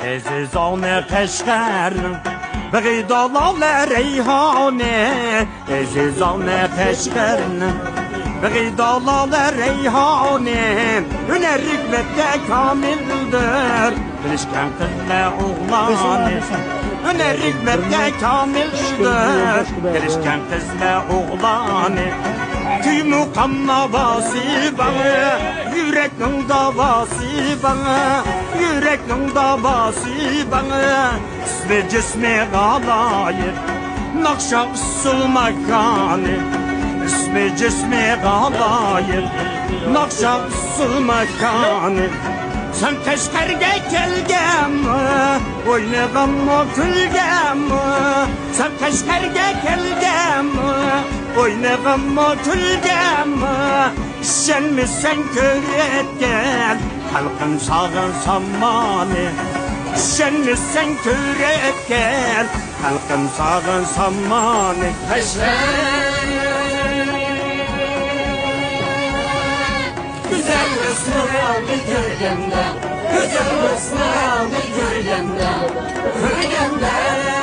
Ezizane Keşker Begidalale Reyhane Ezizane Keşker Begidalale Reyhane Hüner hikmette kamildir Bilişken kızla oğlanı Hüner hikmette kamildir Bilişken kızla oğlanı Tüy mukamma bası bana Yüreknin davası bana Yüreknin davası bana İsmi cismi galayır Nakşa usul makanı İsmi cismi galayır Nakşa usul makanı Sen Keşker'e kelgem Oynagam o külgem Sen Keşker'e kelgem Oynagam o külgem Sen mi sen köretken Halkın sağın sammanı Sen mi sen köretken Halkın sağın sammanı Keşker Güzel ısmaraldı gölgemde Güzel ısmaraldı gölgemde Gölgemde